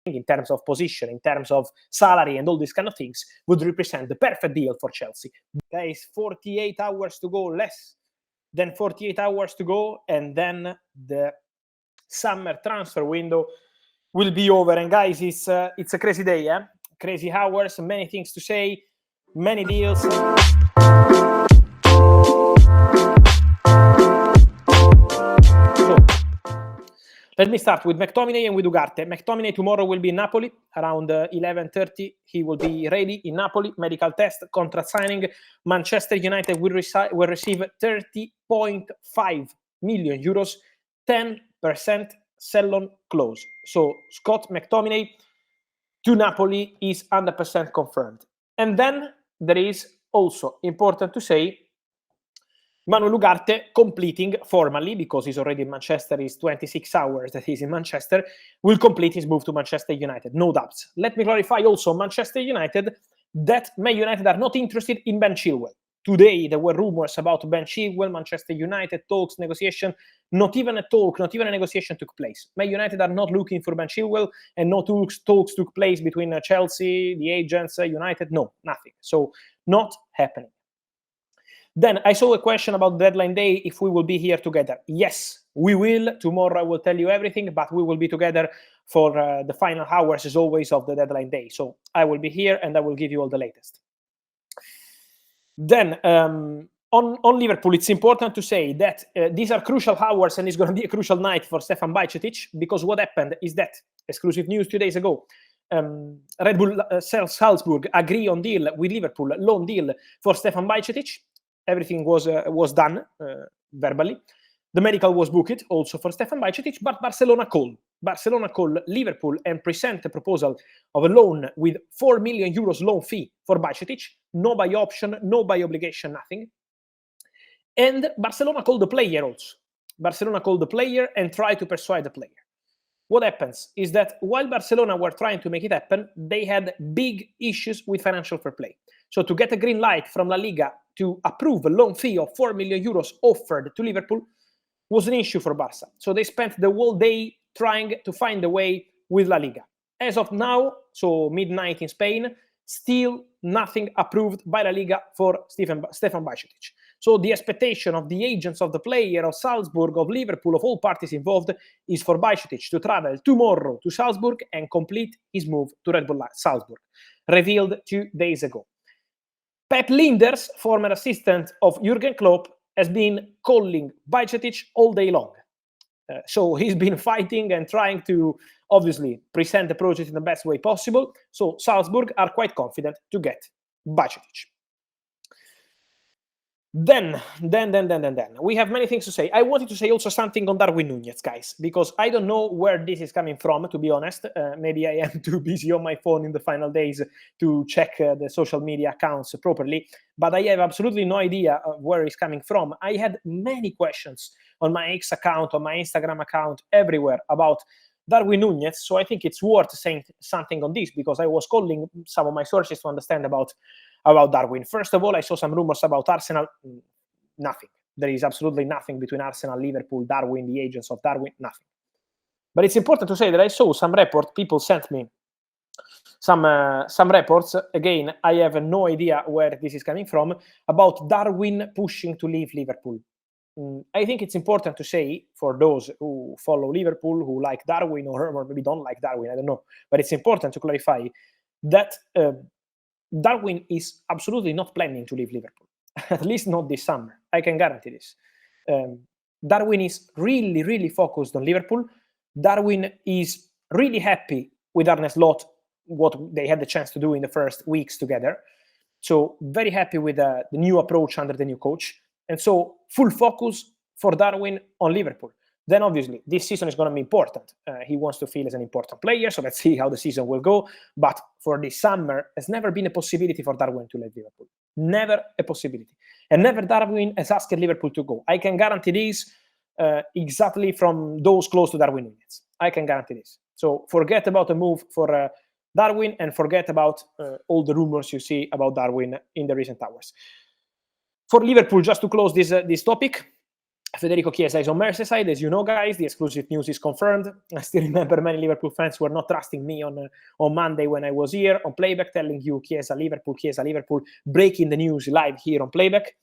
in terms of position, in terms of salary and all these kind of things, would represent the perfect deal for Chelsea. There is 48 hours to go, less than 48 hours to go, and then the summer transfer window will be over. And guys, it's a crazy day, yeah? Crazy hours, many things to say, many deals. Let me start with McTominay and with Ugarte. McTominay tomorrow will be in Napoli around 11:30. He will be ready in Napoli. Medical test, contract signing. Manchester United will receive 30.5 million euros, 10% sell-on clause. So Scott McTominay to Napoli is 100% confirmed. And then there is also important to say Manuel Ugarte completing formally, because he's already in Manchester, is 26 hours that he's in Manchester, will complete his move to Manchester United, no doubts. Let me clarify also, Manchester United, that Man United are not interested in Ben Chilwell. Today, there were rumors about Ben Chilwell, Manchester United, talks, negotiation. Not even a talk, not even a negotiation took place. Man United are not looking for Ben Chilwell, and no talks took place between Chelsea, the agents, United, no, nothing. So, not happening. Then I saw a question about deadline day, if we will be here together. Yes, we will. Tomorrow I will tell you everything, but we will be together for the final hours, as always, of the deadline day. So I will be here and I will give you all the latest. Then on Liverpool, it's important to say that these are crucial hours and it's going to be a crucial night for Stefan Bajcetic, because what happened is that, exclusive news 2 days ago, Red Bull Salzburg agree on deal with Liverpool, loan deal for Stefan Bajcetic. Everything was done verbally. The medical was booked also for Stefan Bajcetic, but Barcelona called Liverpool and present a proposal of a loan with 4 million euros loan fee for Bajcetic, no buy option, no buy obligation, nothing. And Barcelona called the player also. Barcelona called the player and tried to persuade the player. What happens is that while Barcelona were trying to make it happen, they had big issues with financial fair play. So to get a green light from La Liga to approve a loan fee of 4 million euros offered to Liverpool was an issue for Barca. So they spent the whole day trying to find a way with La Liga. As of now, so midnight in Spain, still nothing approved by La Liga for Stefan Bajcetic. So the expectation of the agents of the player, of Salzburg, of Liverpool, of all parties involved, is for Bajcetic to travel tomorrow to Salzburg and complete his move to Red Bull Salzburg, revealed 2 days ago. Pep Linders, former assistant of Jurgen Klopp, has been calling Bajcetic all day long. So he's been fighting and trying to, obviously, present the project in the best way possible. So Salzburg are quite confident to get Bajcetic. Then, we have many things to say. I wanted to say also something on Darwin Nunez, guys, because I don't know where this is coming from, to be honest. Maybe I am too busy on my phone in the final days to check the social media accounts properly, but I have absolutely no idea where it's coming from. I had many questions on my X account, on my Instagram account, everywhere about Darwin Nunez, so I think it's worth saying something on this, because I was calling some of my sources to understand about Darwin. First of all, I saw some rumors about Arsenal. Nothing. There is absolutely nothing between Arsenal, Liverpool, Darwin, the agents of Darwin, nothing. But it's important to say that I saw some report, people sent me some reports. Again, I have no idea where this is coming from, about Darwin pushing to leave Liverpool. I think it's important to say, for those who follow Liverpool, who like Darwin, or maybe don't like Darwin, I don't know, but it's important to clarify that Darwin is absolutely not planning to leave Liverpool, at least not this summer. I can guarantee this. Darwin is really, really focused on Liverpool. Darwin is really happy with Arne Slot, what they had the chance to do in the first weeks together. So very happy with the new approach under the new coach. And so full focus for Darwin on Liverpool. Then obviously this season is going to be important. He wants to feel as an important player, so let's see how the season will go. But for this summer, has never been a possibility for Darwin to leave Liverpool. Never a possibility. And never Darwin has asked Liverpool to go. I can guarantee this exactly from those close to Darwin Nunez. I can guarantee this. So forget about the move for Darwin, and forget about all the rumors you see about Darwin in the recent hours. For Liverpool, just to close this topic, Federico Chiesa is on Merseyside, as you know, guys. The exclusive news is confirmed. I still remember many Liverpool fans were not trusting me on Monday when I was here on playback, telling you Chiesa, Liverpool, breaking the news live here on playback.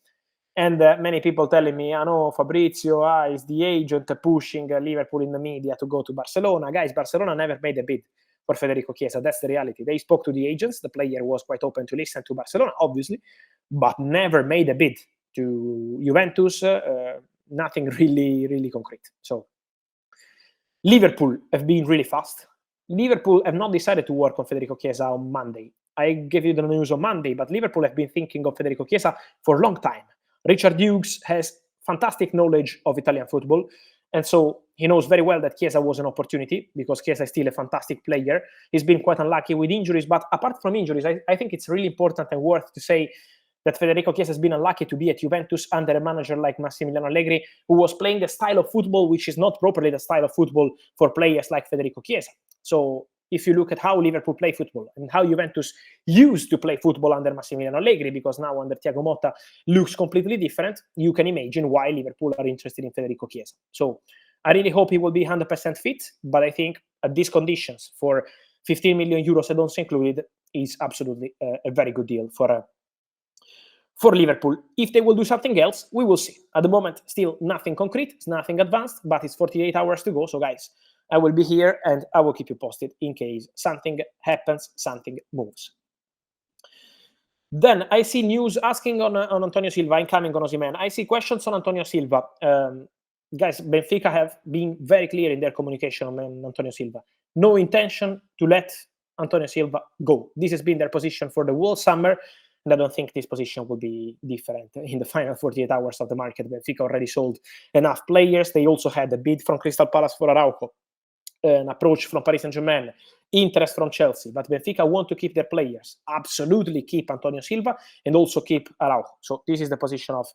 And many people telling me, I know Fabrizio is the agent pushing Liverpool in the media to go to Barcelona. Guys, Barcelona never made a bid for Federico Chiesa. That's the reality. They spoke to the agents. The player was quite open to listen to Barcelona, obviously, but never made a bid to Juventus. Nothing really concrete. So Liverpool have been really fast. Liverpool have not decided to work on Federico Chiesa on Monday. I gave you the news on Monday, but Liverpool have been thinking of Federico Chiesa for a long time. Richard Hughes has fantastic knowledge of Italian football, and so he knows very well that Chiesa was an opportunity, because Chiesa is still a fantastic player. He's been quite unlucky with injuries, but apart from injuries, I think it's really important and worth to say that Federico Chiesa has been unlucky to be at Juventus under a manager like Massimiliano Allegri, who was playing the style of football which is not properly the style of football for players like Federico Chiesa. So if you look at how Liverpool play football and how Juventus used to play football under Massimiliano Allegri, because now under Thiago Motta looks completely different, you can imagine why Liverpool are interested in Federico Chiesa. So I really hope he will be 100% fit, but I think at these conditions, for 15 million euros add-ons included, is absolutely a very good deal for Liverpool. If they will do something else, we will see. At the moment, still nothing concrete, it's nothing advanced, but it's 48 hours to go. So guys, I will be here and I will keep you posted in case something happens, something moves. Then I see news asking on Antonio Silva, incoming on Osimhen. I see questions on Antonio Silva. Guys, Benfica have been very clear in their communication on Antonio Silva. No intention to let Antonio Silva go. This has been their position for the whole summer, and I don't think this position will be different in the final 48 hours of the market. Benfica already sold enough players. They also had a bid from Crystal Palace for Araujo, an approach from Paris Saint-Germain, interest from Chelsea, but Benfica want to keep their players. Absolutely keep Antonio Silva and also keep Araujo. So this is the position of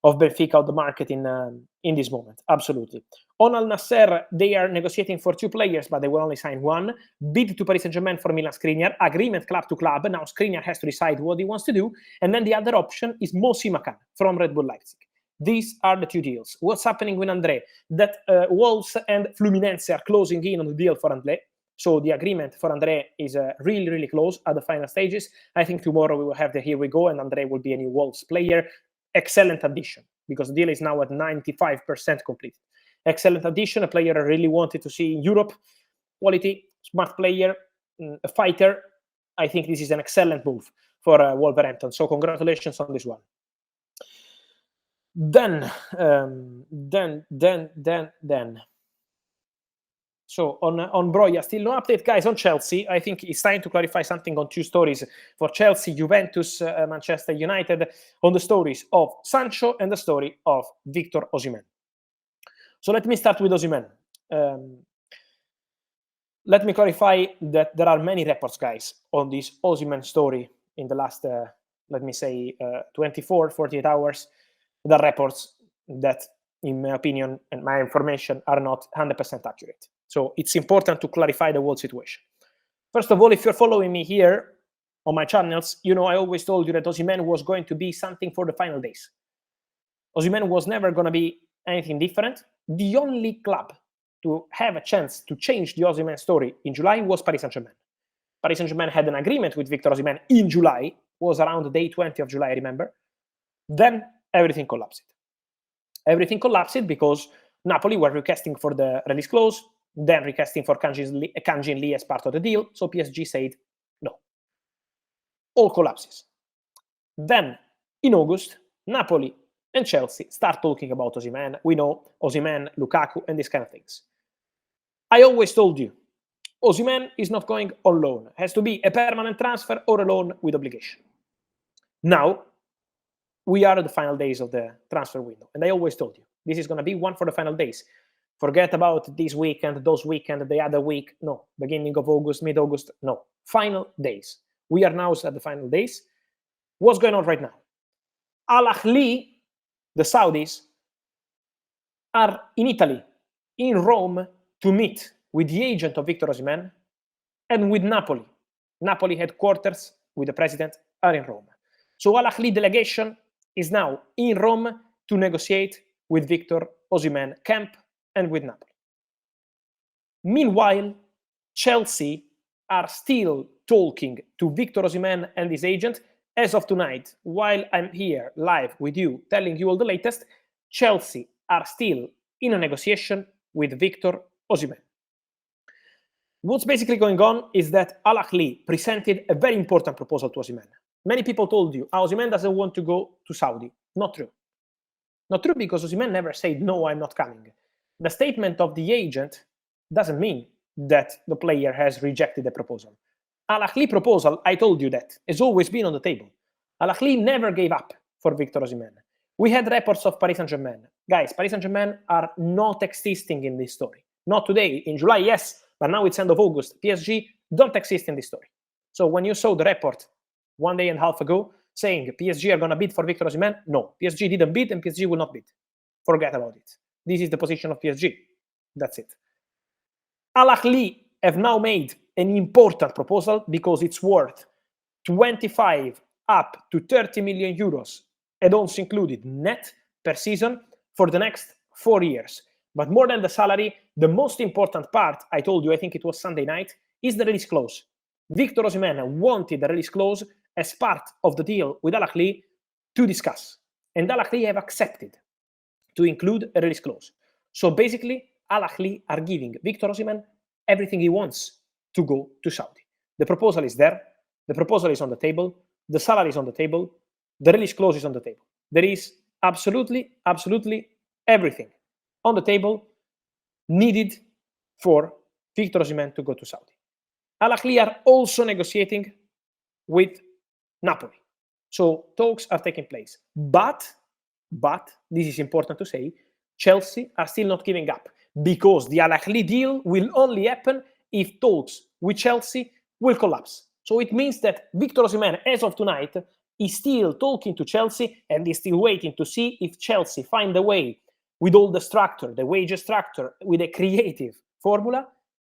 Benfica on the market in this moment. Absolutely. On Al Nassr, they are negotiating for 2 players, but they will only sign 1. Bid to Paris Saint-Germain for Milan Skriniar. Agreement club to club. Now Skriniar has to decide what he wants to do. And then the other option is Osimhen from Red Bull Leipzig. These are the 2 deals. What's happening with André? That Wolves and Fluminense are closing in on the deal for André. So the agreement for André is really close at the final stages. I think tomorrow we will have the here we go, and André will be a new Wolves player. Excellent addition, because the deal is now at 95% complete. Excellent addition, a player I really wanted to see in Europe. Quality, smart player, a fighter. I think this is an excellent move for Wolverhampton. So congratulations on this one. Then. So on Broja, still no update, guys. On Chelsea, I think it's time to clarify something on 2 stories for Chelsea, Juventus, Manchester United, on the stories of Sancho and the story of Victor Osimhen. So let me start with Osimhen. Let me clarify that there are many reports, guys, on this Osimhen story in the last, 24, 48 hours. There are reports that, in my opinion and my information, are not 100% accurate. So it's important to clarify the whole situation. First of all, if you're following me here on my channels, you know I always told you that Osimhen was going to be something for the final days. Osimhen was never going to be anything different. The only club to have a chance to change the Osimhen story in July was Paris Saint-Germain. Paris Saint-Germain had an agreement with Victor Osimhen in July, was around day 20 of July, I remember. Then everything collapsed. Everything collapsed because Napoli were requesting for the release clause, then requesting for Kangin Lee as part of the deal. So PSG said no. All collapses. Then in August, Napoli and Chelsea start talking about Osimhen. We know Osimhen, Lukaku, and these kind of things. I always told you, Osimhen is not going on loan. It has to be a permanent transfer or a loan with obligation. Now, we are at the final days of the transfer window. And I always told you, this is going to be one for the final days. Forget about this weekend, those weekend, the other week. No. Beginning of August, mid-August. No. Final days. We are now at the final days. What's going on right now? Al Ahly, the Saudis, are in Italy, in Rome, to meet with the agent of Victor Osimhen and with Napoli. Napoli headquarters with the president are in Rome. So Al Ahly delegation is now in Rome to negotiate with Victor Osimhen camp and with Napoli. Meanwhile, Chelsea are still talking to Victor Osimhen and his agent. As of tonight, while I'm here live with you, telling you all the latest, Chelsea are still in a negotiation with Victor Osimhen. What's basically going on is that Al Ahly presented a very important proposal to Osimhen. Many people told you, Osimhen doesn't want to go to Saudi. Not true. Not true, because Osimhen never said, no, I'm not coming. The statement of the agent doesn't mean that the player has rejected the proposal. Al Ahly proposal, I told you that, has always been on the table. Al Ahly never gave up for Victor Osimhen. We had reports of Paris Saint-Germain. Guys, Paris Saint-Germain are not existing in this story. Not today. In July, yes, but now it's end of August. PSG don't exist in this story. So when you saw the report 1 day and a half ago saying PSG are going to bid for Victor Osimhen, no, PSG didn't bid and PSG will not bid. Forget about it. This is the position of PSG. That's it. Al Ahly have now made an important proposal because it's worth 25 up to 30 million euros, add-ons included, net per season for the next 4 years. But more than the salary, the most important part, I told you, I think it was Sunday night, is the release clause. Victor Osimhen wanted the release clause as part of the deal with Al Ahly to discuss. And Al Ahly have accepted to include a release clause. So basically, Al Ahly are giving Victor Osimhen everything he wants to go to Saudi. The proposal is there. The proposal is on the table. The salary is on the table. The release clause is on the table. There is absolutely everything on the table needed for Victor Osimhen to go to Saudi. Al Ahly are also negotiating with Napoli. So talks are taking place. But, this is important to say, Chelsea are still not giving up, because the Al Ahly deal will only happen if talks with Chelsea will collapse. So it means that Victor Osimhen, as of tonight, is still talking to Chelsea and is still waiting to see if Chelsea find a way, with all the structure, the wage structure, with a creative formula,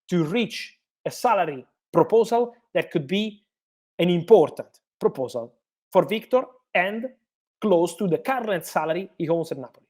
to reach a salary proposal that could be an important proposal for Victor and close to the current salary he owns at Napoli.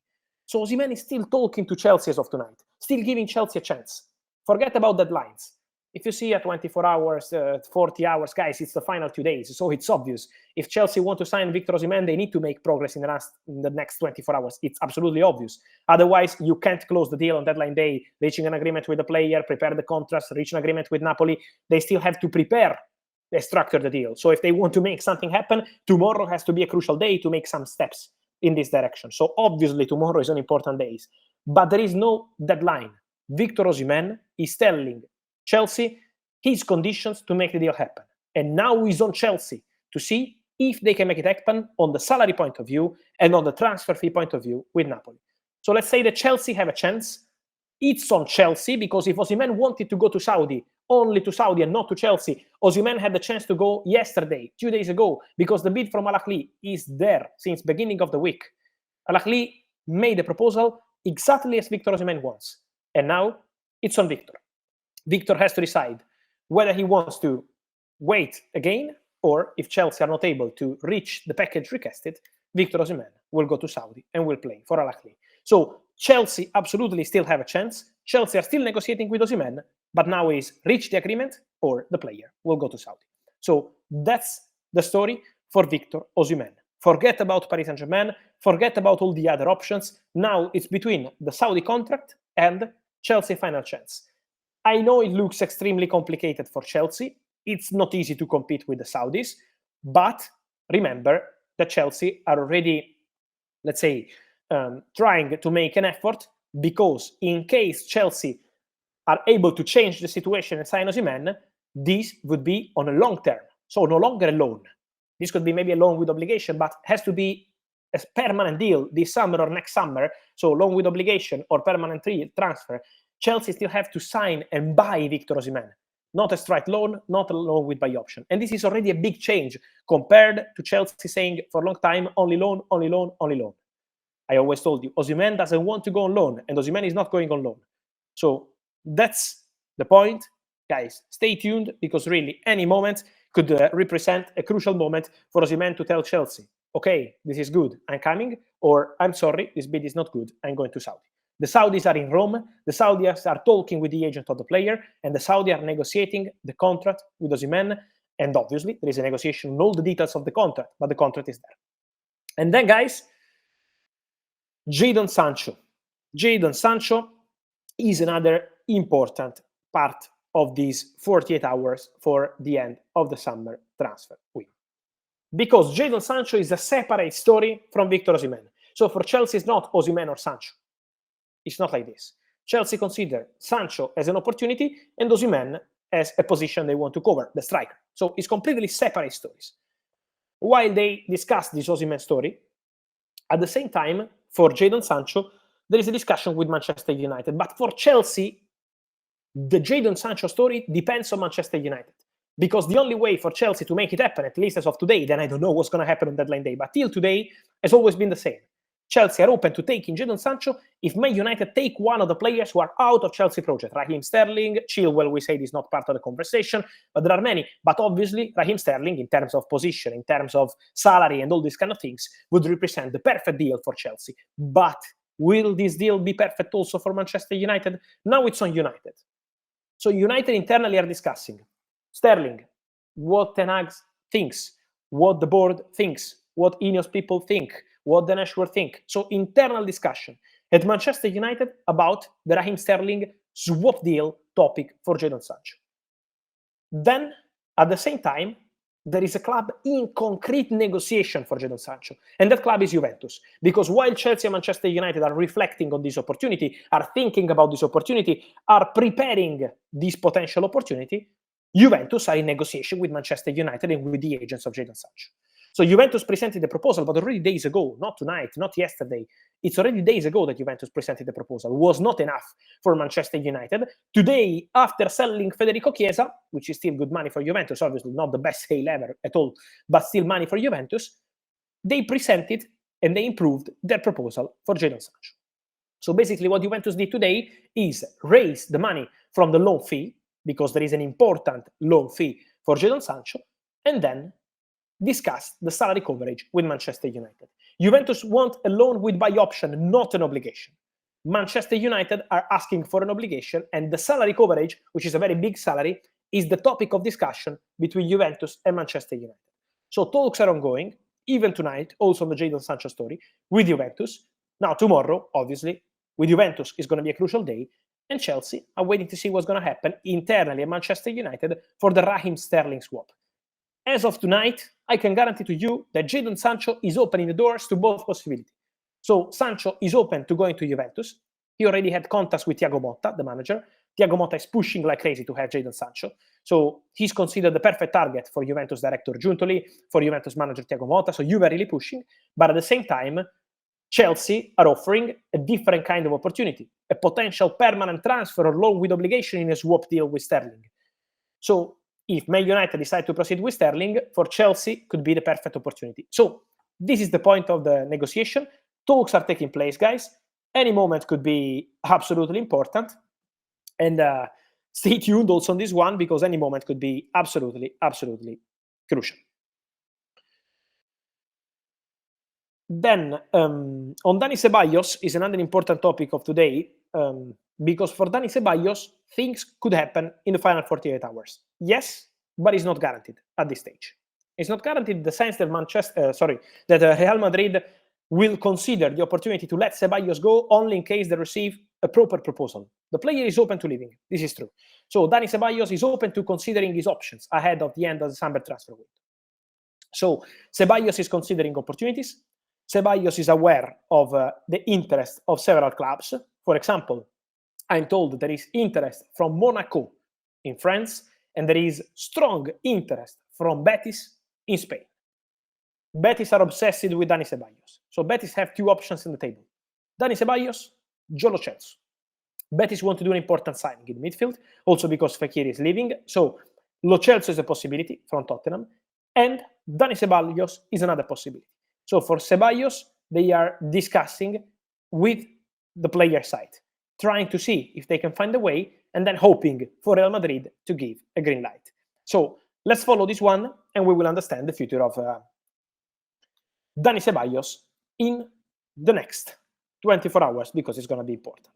So Osimhen is still talking to Chelsea as of tonight, still giving Chelsea a chance. Forget about deadlines. If you see 24 hours, 40 hours, guys, it's the final 2 days. So it's obvious. If Chelsea want to sign Victor Osimhen, they need to make progress in the next 24 hours. It's absolutely obvious. Otherwise, you can't close the deal on deadline day, reaching an agreement with the player, prepare the contracts, reach an agreement with Napoli. They still have to prepare and structure the deal. So if they want to make something happen, tomorrow has to be a crucial day to make some steps in this direction. So obviously, tomorrow is an important day. But there is no deadline. Victor Osimhen is telling Chelsea his conditions to make the deal happen. And now he's on Chelsea to see if they can make it happen on the salary point of view and on the transfer fee point of view with Napoli. So let's say that Chelsea have a chance. It's on Chelsea, because if Osimhen wanted to go to Saudi, only to Saudi and not to Chelsea, Osimhen had the chance to go yesterday, 2 days ago, because the bid from Al Ahly is there since beginning of the week. Al Ahly made a proposal exactly as Victor Osimhen wants. And now it's on Victor. Victor has to decide whether he wants to wait again, or if Chelsea are not able to reach the package requested, Victor Osimhen will go to Saudi and will play for Al Ahly. So Chelsea absolutely still have a chance. Chelsea are still negotiating with Osimhen, but now is reach the agreement or the player will go to Saudi. So that's the story for Victor Osimhen. Forget about Paris Saint-Germain, forget about all the other options. Now it's between the Saudi contract and Chelsea final chance. I know it looks extremely complicated for Chelsea. It's not easy to compete with the Saudis, but remember that Chelsea are already, let's say, trying to make an effort, because in case Chelsea are able to change the situation and sign Osimhen, this would be on a long term. So no longer a loan. This could be maybe a loan with obligation, but has to be a permanent deal this summer or next summer. So loan with obligation or permanent transfer. Chelsea still have to sign and buy Victor Osimhen. Not a straight loan, not a loan with buy option. And this is already a big change compared to Chelsea saying for a long time, only loan, only loan, only loan. I always told you, Osimhen doesn't want to go on loan, and Osimhen is not going on loan. So that's the point. Guys, stay tuned, because really any moment could represent a crucial moment for Osimhen to tell Chelsea, okay, this is good, I'm coming, or I'm sorry, this bid is not good, I'm going to Saudi. The Saudis are in Rome, the Saudis are talking with the agent of the player, and the Saudis are negotiating the contract with Osimhen, and obviously there is a negotiation on all the details of the contract, but the contract is there. And then, guys, Jadon Sancho. Jadon Sancho is another important part of these 48 hours for the end of the summer transfer window. Because Jadon Sancho is a separate story from Victor Osimhen. So for Chelsea, it's not Osimhen or Sancho. It's not like this. Chelsea consider Sancho as an opportunity and Osimhen as a position they want to cover, the striker. So it's completely separate stories. While they discuss this Osimhen story, at the same time, for Jadon Sancho, there is a discussion with Manchester United. But for Chelsea, the Jadon Sancho story depends on Manchester United. Because the only way for Chelsea to make it happen, at least as of today, then I don't know what's going to happen on deadline day, but till today, has always been the same. Chelsea are open to taking Jadon Sancho if Man United take one of the players who are out of Chelsea project. Raheem Sterling, Chilwell, we say is not part of the conversation, but there are many. But obviously, Raheem Sterling, in terms of position, in terms of salary and all these kind of things, would represent the perfect deal for Chelsea. But will this deal be perfect also for Manchester United? Now it's on United. So United internally are discussing Sterling, what Ten Hag thinks, what the board thinks, what Ineos people think, what the Nashville think. So internal discussion at Manchester United about the Raheem Sterling swap deal topic for Jadon Sancho. Then, at the same time, there is a club in concrete negotiation for Jadon Sancho, and that club is Juventus. Because while Chelsea and Manchester United are reflecting on this opportunity, are thinking about this opportunity, are preparing this potential opportunity, Juventus are in negotiation with Manchester United and with the agents of Jadon Sancho. So Juventus presented the proposal, but already days ago, not tonight, not yesterday. It's already days ago that Juventus presented the proposal. It was not enough for Manchester United. Today, after selling Federico Chiesa, which is still good money for Juventus, obviously not the best sale ever at all, but still money for Juventus, they presented and they improved their proposal for Jadon Sancho. So basically what Juventus did today is raise the money from the loan fee, because there is an important loan fee for Jadon Sancho, and then discuss the salary coverage with Manchester United. Juventus want a loan with buy option, not an obligation. Manchester United are asking for an obligation, and the salary coverage, which is a very big salary, is the topic of discussion between Juventus and Manchester United. So talks are ongoing, even tonight, also on the Jadon Sancho story, with Juventus. Now tomorrow, obviously, with Juventus is going to be a crucial day, and Chelsea are waiting to see what's going to happen internally at Manchester United for the Raheem Sterling swap. As of tonight, I can guarantee to you that Jadon Sancho is opening the doors to both possibilities. So Sancho is open to going to Juventus. He already had contacts with Thiago Motta, the manager. Thiago Motta is pushing like crazy to have Jadon Sancho. So he's considered the perfect target for Juventus director Giuntoli, for Juventus manager Thiago Motta. So Juve are really pushing. But at the same time, Chelsea are offering a different kind of opportunity, a potential permanent transfer or loan with obligation in a swap deal with Sterling. So if Man United decide to proceed with Sterling, for Chelsea could be the perfect opportunity. So this is the point of the negotiation. Talks are taking place, guys. Any moment could be absolutely important. And stay tuned also on this one, because any moment could be absolutely, absolutely crucial. Then, on Dani Ceballos is another important topic of today, because for Dani Ceballos, things could happen in the final 48 hours. Yes, but it's not guaranteed at this stage. It's not guaranteed in the sense that Real Madrid will consider the opportunity to let Ceballos go only in case they receive a proper proposal. The player is open to leaving. This is true. So Dani Ceballos is open to considering his options ahead of the end of the summer transfer window. So Ceballos is considering opportunities. Ceballos is aware of the interest of several clubs. For example, I'm told there is interest from Monaco in France, and there is strong interest from Betis in Spain. Betis are obsessed with Dani Ceballos. So Betis have two options on the table. Dani Ceballos, Joe Lo Celso. Betis want to do an important signing in midfield, also because Fekir is leaving. So Lo Celso is a possibility from Tottenham, and Dani Ceballos is another possibility. So for Ceballos, they are discussing with the player side, trying to see if they can find a way, and then hoping for Real Madrid to give a green light. So let's follow this one, and we will understand the future of Dani Ceballos in the next 24 hours because it's going to be important.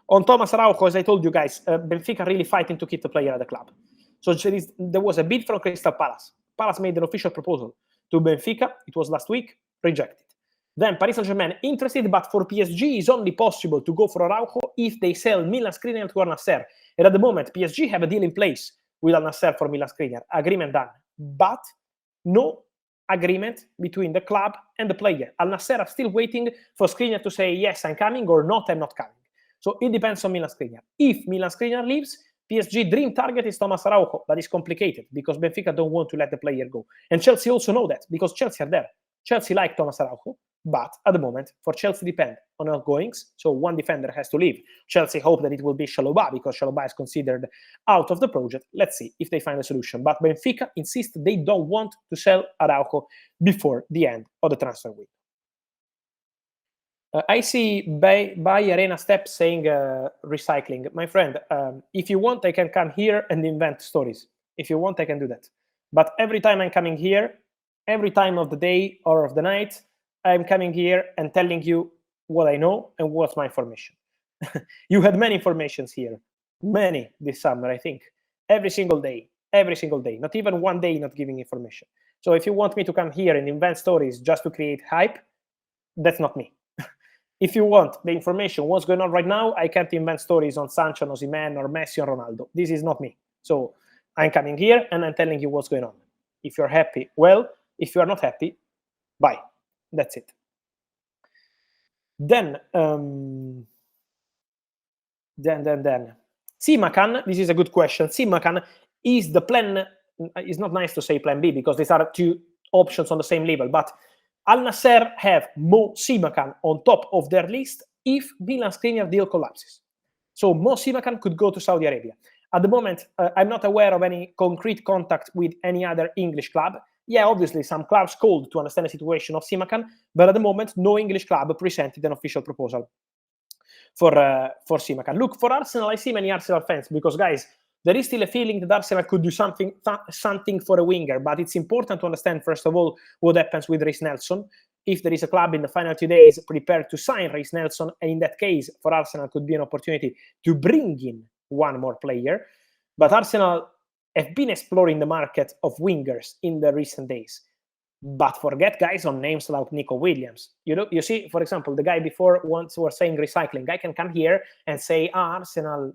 On Thomas Araujo, as I told you guys, Benfica really fighting to keep the player at the club. So there was a bid from Crystal Palace. Palace made an official proposal to Benfica. It was last week, rejected. Then Paris Saint-Germain interested, but for PSG it's only possible to go for Araujo if they sell Milan Skriniar to Al Nassr. And at the moment, PSG have a deal in place with Al Nassr for Milan Skriniar. Agreement done. But no agreement between the club and the player. Al Nassr are still waiting for Skriniar to say, yes, I'm coming, or not, I'm not coming. So it depends on Milan Skriniar. If Milan Skriniar leaves, PSG dream target is Thomas Araujo, but it's complicated because Benfica don't want to let the player go. And Chelsea also know that because Chelsea are there. Chelsea like Thomas Araujo, but at the moment, for Chelsea depend on outgoings. So one defender has to leave. Chelsea hope that it will be Chalobah because Chalobah is considered out of the project. Let's see if they find a solution. But Benfica insist they don't want to sell Araujo before the end of the transfer window. I see by Arena Steps saying recycling. My friend, if you want, I can come here and invent stories. If you want, I can do that. But every time I'm coming here, every time of the day or of the night, I'm coming here and telling you what I know and what's my information. You had many informations here, many this summer, I think. Every single day, not even one day not giving information. So if you want me to come here and invent stories just to create hype, that's not me. If you want the information, what's going on right now, I can't invent stories on Sancho, Osimhen, or Messi, or Ronaldo. This is not me. So I'm coming here and I'm telling you what's going on. If you're happy, well. If you are not happy, bye. That's it. Then Simakan, this is a good question. Simakan, is the plan, it's not nice to say plan B because these are two options on the same level, but Al Nassr have Mo Simakan on top of their list if Milan Skriniar deal collapses. So Mo Simakan could go to Saudi Arabia. At the moment, I'm not aware of any concrete contact with any other English club. Yeah, obviously, some clubs called to understand the situation of Simakan, but at the moment, no English club presented an official proposal for Simakan. Look, for Arsenal, I see many Arsenal fans because, guys, there is still a feeling that Arsenal could do something for a winger, but it's important to understand, first of all, what happens with Reiss Nelson. If there is a club in the final 2 days prepared to sign Reiss Nelson, and in that case, for Arsenal, could be an opportunity to bring in one more player. But Arsenal have been exploring the market of wingers in the recent days. But forget, guys, on names like Nico Williams. You see, for example, the guy before once was saying recycling. I can come here and say, Arsenal,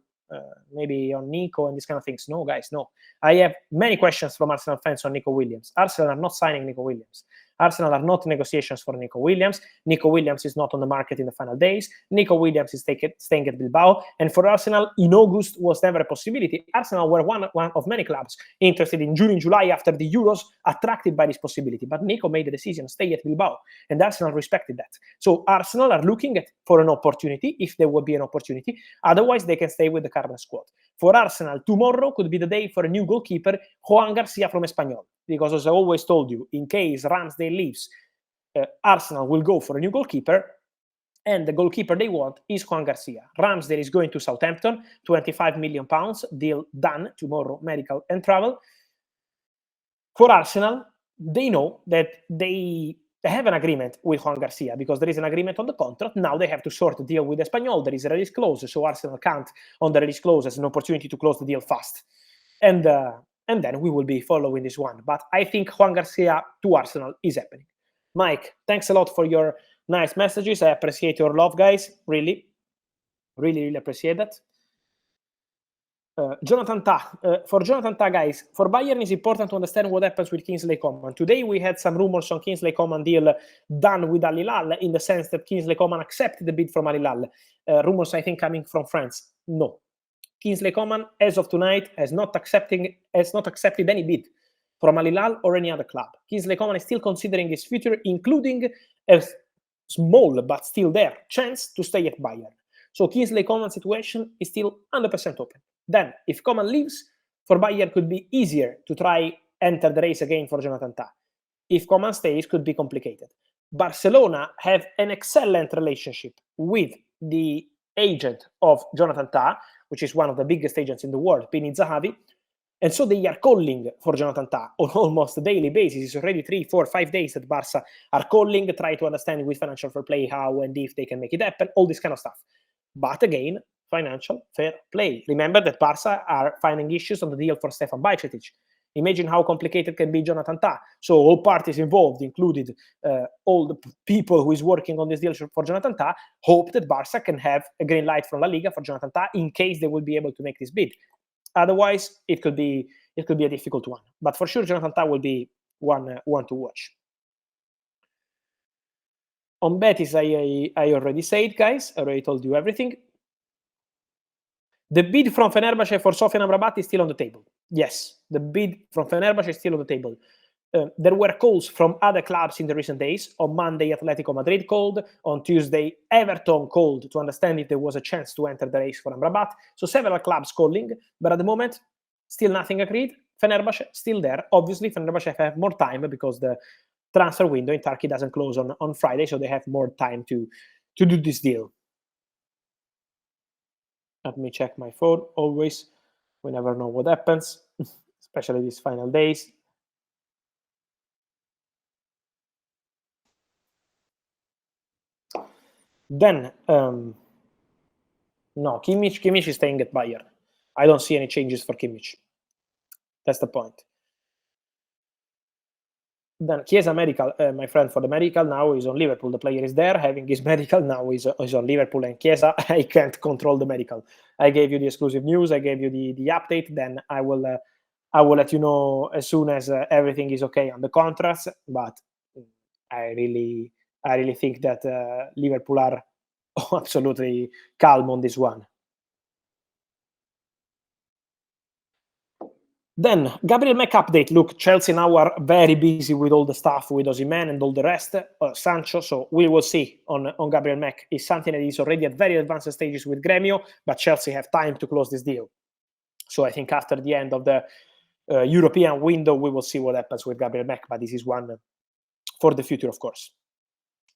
maybe on Nico and these kind of things. No, guys, no. I have many questions from Arsenal fans on Nico Williams. Arsenal are not signing Nico Williams. Arsenal are not negotiations for Nico Williams. Nico Williams is not on the market in the final days. Nico Williams is staying at Bilbao. And for Arsenal, in August was never a possibility. Arsenal were one of many clubs interested in June and July after the Euros, attracted by this possibility. But Nico made the decision, stay at Bilbao. And Arsenal respected that. So Arsenal are looking for an opportunity, if there will be an opportunity. Otherwise, they can stay with the current squad. For Arsenal, tomorrow could be the day for a new goalkeeper, Juan Garcia from Espanyol. Because as I always told you, in case Ramsdale leaves, Arsenal will go for a new goalkeeper, and the goalkeeper they want is Juan Garcia. Ramsdale is going to Southampton, £25 million, deal done tomorrow, medical and travel. For Arsenal, they know that they have an agreement with Juan Garcia because there is an agreement on the contract. Now they have to sort the deal with Espanyol. There is a release clause, so Arsenal count on the release clause as an opportunity to close the deal fast. And then we will be following this one. But I think Juan Garcia to Arsenal is happening. Mike, thanks a lot for your nice messages. I appreciate your love, guys. Really, really, really appreciate that. Jonathan Ta. For Jonathan Ta, guys, for Bayern, it's important to understand what happens with Kingsley Coman. Today, we had some rumors on Kingsley Coman deal done with Al Hilal in the sense that Kingsley Coman accepted the bid from Al Hilal. Rumors, I think, coming from France. No. Kingsley Coman, as of tonight, has not accepted any bid from Al Hilal or any other club. Kingsley Coman is still considering his future, including a small but still there chance to stay at Bayern. So Kingsley Coman's situation is still 100% open. Then, if Coman leaves, for Bayern could be easier to try enter the race again for Jonathan Tah. If Coman stays, could be complicated. Barcelona have an excellent relationship with the agent of Jonathan Tah, which is one of the biggest agents in the world, Pini Zahavi. And so they are calling for Jonathan Tah on almost a daily basis. It's already 3, 4, 5 days that Barca are calling, try to understand with financial fair play how and if they can make it happen, all this kind of stuff. But again, financial fair play. Remember that Barca are finding issues on the deal for Stefan Bajcetic. Imagine how complicated can be Jonathan Tah. So all parties involved, included all the people who is working on this deal for Jonathan Tah, hope that Barca can have a green light from La Liga for Jonathan Tah in case they will be able to make this bid. Otherwise, it could be a difficult one. But for sure, Jonathan Tah will be one to watch. On Betis, I already said, guys. I already told you everything. The bid from Fenerbahce for Sofian Amrabat is still on the table. Yes, the bid from Fenerbahce is still on the table. There were calls from other clubs in the recent days. On Monday, Atletico Madrid called. On Tuesday, Everton called to understand if there was a chance to enter the race for Amrabat. So several clubs calling, but at the moment, still nothing agreed. Fenerbahce still there. Obviously, Fenerbahce have more time because the transfer window in Turkey doesn't close on Friday, so they have more time to do this deal. Let me check my phone always. We never know what happens, especially these final days. Then, no, Kimmich is staying at Bayern. I don't see any changes for Kimmich. That's the point. Then Chiesa medical, my friend, for the medical now is on Liverpool. The player is there having his medical, now is on Liverpool, and Chiesa, I can't control the medical. I gave you the exclusive news, I gave you the update, then I will let you know as soon as everything is okay on the contracts, but I really think that Liverpool are absolutely calm on this one. Then, Gabriel Mack update. Look, Chelsea now are very busy with all the stuff with Osimhen and all the rest. Sancho, so we will see on Gabriel Mack. Is something that is already at very advanced stages with Gremio, but Chelsea have time to close this deal. So I think after the end of the European window, we will see what happens with Gabriel Mack, but this is one for the future, of course.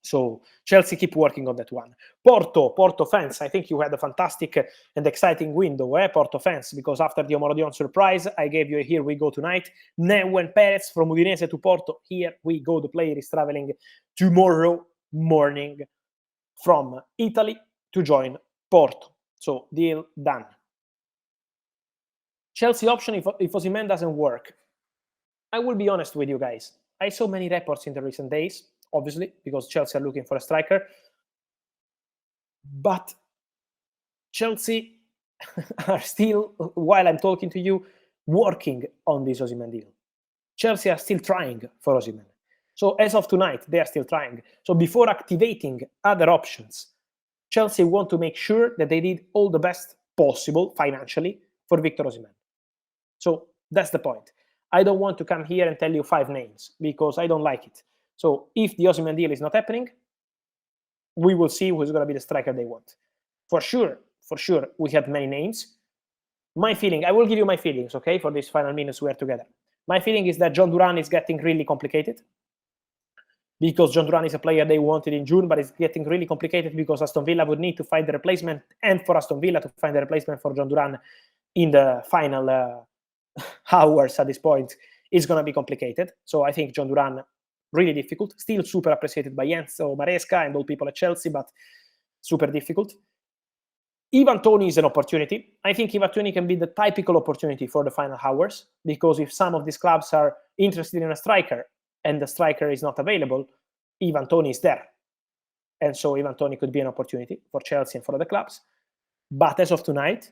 So Chelsea keep working on that one. Porto fans, I think you had a fantastic and exciting window, Porto fans, because after the Omorodion surprise, I gave you a here we go tonight. Neuen Perez from Udinese to Porto. Here we go. The player is traveling tomorrow morning from Italy to join Porto. So deal done. Chelsea option if Osimhen doesn't work. I will be honest with you guys. I saw many reports in the recent days, obviously, because Chelsea are looking for a striker. But Chelsea are still, while I'm talking to you, working on this Osimhen deal. Chelsea are still trying for Osimhen. So as of tonight, they are still trying. So before activating other options, Chelsea want to make sure that they did all the best possible financially for Victor Osimhen. So that's the point. I don't want to come here and tell you 5 names because I don't like it. So if the Osimhen deal is not happening, we will see who's going to be the striker they want. For sure, we have many names. My feeling, I will give you my feelings, okay, for these final minutes we are together. My feeling is that John Duran is getting really complicated because John Duran is a player they wanted in June, but it's getting really complicated because Aston Villa would need to find the replacement, and for Aston Villa to find the replacement for John Duran in the final hours at this point is going to be complicated. So I think John Duran, really difficult. Still super appreciated by Enzo Maresca and all people at Chelsea, but super difficult. Ivan Toney is an opportunity. I think Ivan Toney can be the typical opportunity for the final hours, because if some of these clubs are interested in a striker and the striker is not available, Ivan Toney is there. And so Ivan Toney could be an opportunity for Chelsea and for other clubs. But as of tonight,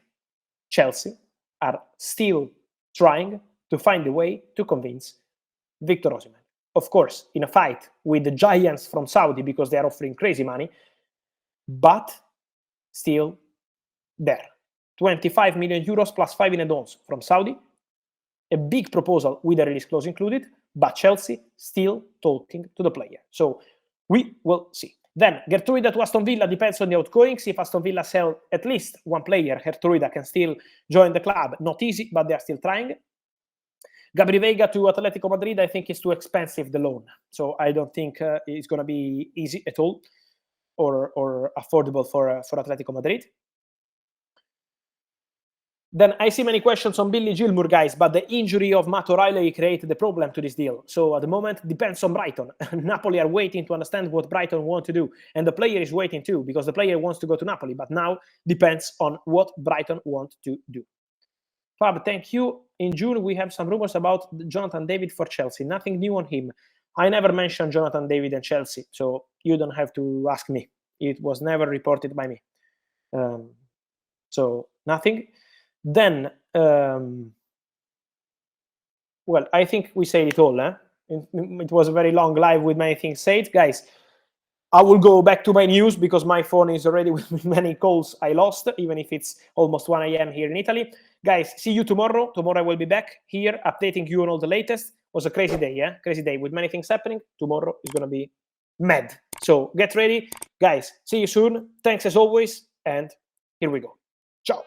Chelsea are still trying to find a way to convince Victor Osimhen. Of course, in a fight with the giants from Saudi because they are offering crazy money, but still there. 25 million euros plus 5 in add-ons from Saudi. A big proposal with a release clause included, but Chelsea still talking to the player. So we will see. Then, Gertruida to Aston Villa depends on the outgoings. If Aston Villa sell at least one player, Gertruida can still join the club. Not easy, but they are still trying. Gabri Veiga to Atletico Madrid, I think is too expensive, the loan. So I don't think it's going to be easy at all or affordable for Atletico Madrid. Then I see many questions on Billy Gilmour, guys, but the injury of Matt O'Reilly created the problem to this deal. So at the moment, it depends on Brighton. Napoli are waiting to understand what Brighton want to do. And the player is waiting too, because the player wants to go to Napoli. But now depends on what Brighton want to do. Fab, thank you. In June, we have some rumors about Jonathan David for Chelsea. Nothing new on him. I never mentioned Jonathan David and Chelsea, so you don't have to ask me. It was never reported by me. So nothing. Then, well, I think we said it all. It was a very long live with many things said. Guys, I will go back to my news because my phone is already with many calls I lost, even if it's almost 1 a.m. here in Italy. Guys, see you tomorrow. Tomorrow I will be back here updating you on all the latest. It was a crazy day, yeah? Crazy day with many things happening. Tomorrow is going to be mad. So get ready. Guys, see you soon. Thanks as always. And here we go. Ciao.